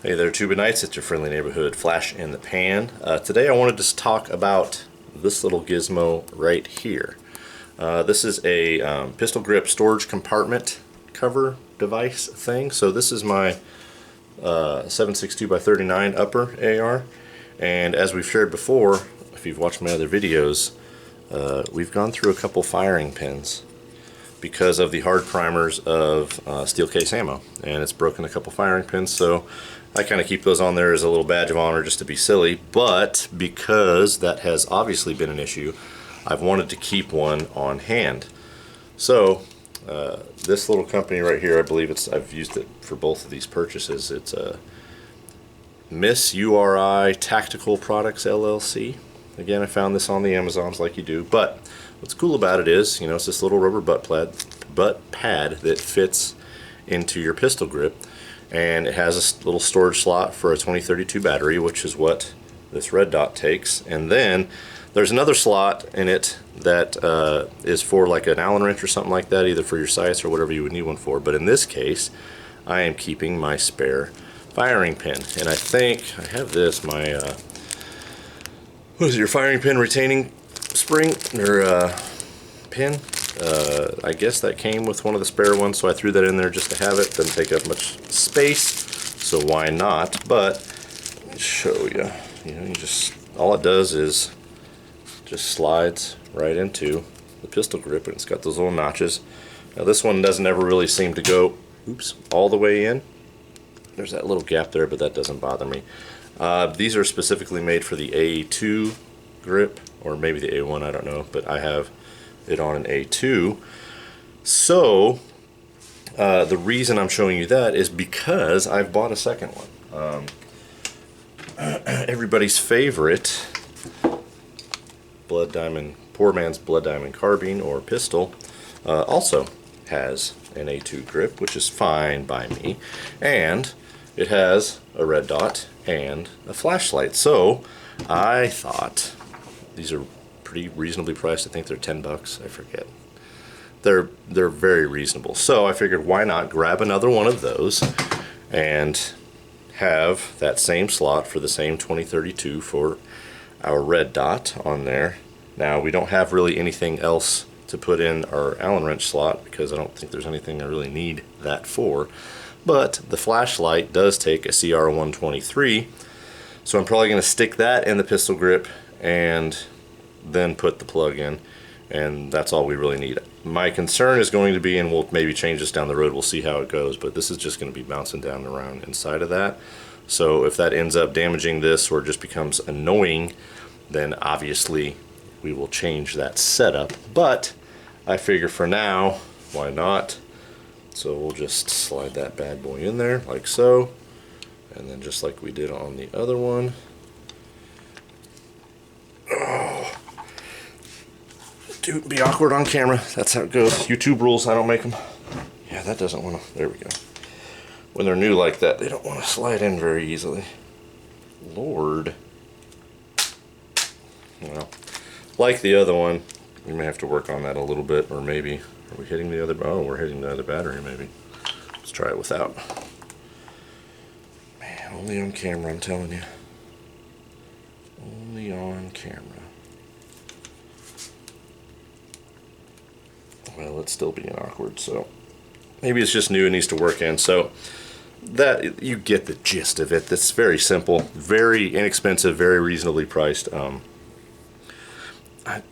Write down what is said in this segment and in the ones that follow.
Hey there, Tuba Knights. It's your friendly neighborhood Flash in the Pan. Today I wanted to talk about this little gizmo right here. This is a pistol grip storage compartment cover device thing. So this is my 7.62 by 39 upper AR, and as we've shared before, if you've watched my other videos, we've gone through a couple firing pins because of the hard primers of steel case ammo, and it's broken a couple firing pins, so I kind of keep those on there as a little badge of honor just to be silly. But because that has obviously been an issue, I've wanted to keep one on hand. So this little company right here, I believe I've used it for both of these purchases. It's a Miss URI Tactical Products LLC. Again, I found this on the Amazons like you do, but what's cool about it is, it's this little rubber butt pad that fits into your pistol grip, and it has a little storage slot for a 2032 battery, which is what this red dot takes. And then there's another slot in it that is for like an Allen wrench or something like that, either for your sights or whatever you would need one for. But in this case, I am keeping my spare firing pin, and I think I have this, my what is it, your firing pin retaining spring or pin. I guess that came with one of the spare ones, so I threw that in there just to have it. Doesn't take up much space, so why not? But let me show you. You just, all it does is just slides right into the pistol grip, and it's got those little notches. Now this one doesn't ever really seem to go, all the way in. There's that little gap there, but that doesn't bother me. These are specifically made for the A2 grip, or maybe the A1, I don't know, but I have it on an A2. So the reason I'm showing you that is because I've bought a second one. Everybody's favorite Blood Diamond, poor man's Blood Diamond carbine or pistol, also has an A2 grip, which is fine by me, and it has a red dot and a flashlight. So I thought these are pretty reasonably priced. I think they're 10 bucks, I forget. They're very reasonable. So I figured, why not grab another one of those and have that same slot for the same 2032 for our red dot on there. Now we don't have really anything else to put in our Allen wrench slot because I don't think there's anything I really need that for. But the flashlight does take a CR123, so I'm probably going to stick that in the pistol grip and then put the plug in, and that's all we really need. My concern is going to be, and we'll maybe change this down the road, we'll see how it goes, but this is just going to be bouncing down and around inside of that. So if that ends up damaging this or just becomes annoying, then obviously we will change that setup. But I figure for now, why not? So we'll just slide that bad boy in there like so, and then just like we did on the other one. Oh, dude, be awkward on camera. That's how it goes. YouTube rules, I don't make them. Yeah, that doesn't want to, there we go. When they're new like that, they don't want to slide in very easily. Lord. Well, like the other one, we may have to work on that a little bit, or maybe, are we hitting the other, oh, we're hitting the other battery maybe. Let's try it without. Man, only on camera, I'm telling you. Only on camera. Well, it's still being awkward, so maybe it's just new and needs to work in. So that, you get the gist of it. That's very simple, very inexpensive, very reasonably priced.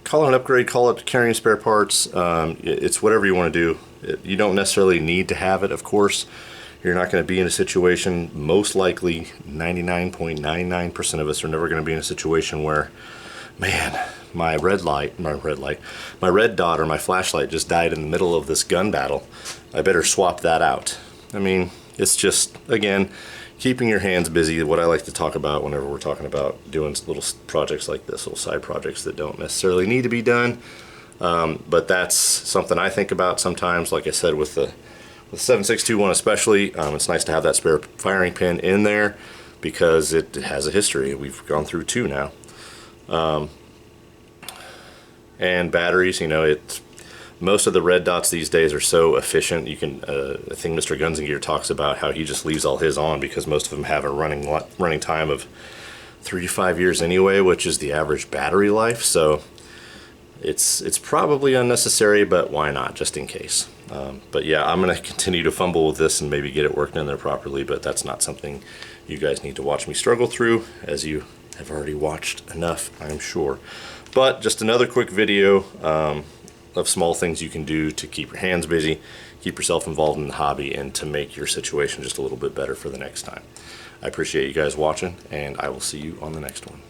Call it an upgrade, call it carrying spare parts. It's whatever you want to do. You don't necessarily need to have it, of course. You're not going to be in a situation, most likely 99.99% of us are never going to be in a situation where, man, my red dot or my flashlight just died in the middle of this gun battle. I better swap that out. I mean, it's just, again, keeping your hands busy, what I like to talk about whenever we're talking about doing little projects like this, little side projects that don't necessarily need to be done. But that's something I think about sometimes. Like I said, with the 7.62 one especially, it's nice to have that spare firing pin in there because it has a history. We've gone through two now. And batteries, Most of the red dots these days are so efficient. You can, I think Mr. Guns and Gear talks about how he just leaves all his on because most of them have a running time of 3 to 5 years anyway, which is the average battery life. So it's probably unnecessary, but why not, just in case. But yeah, I'm going to continue to fumble with this and maybe get it working in there properly, but that's not something you guys need to watch me struggle through, as you have already watched enough, I'm sure. But just another quick video of small things you can do to keep your hands busy, keep yourself involved in the hobby, and to make your situation just a little bit better for the next time. I appreciate you guys watching, and I will see you on the next one.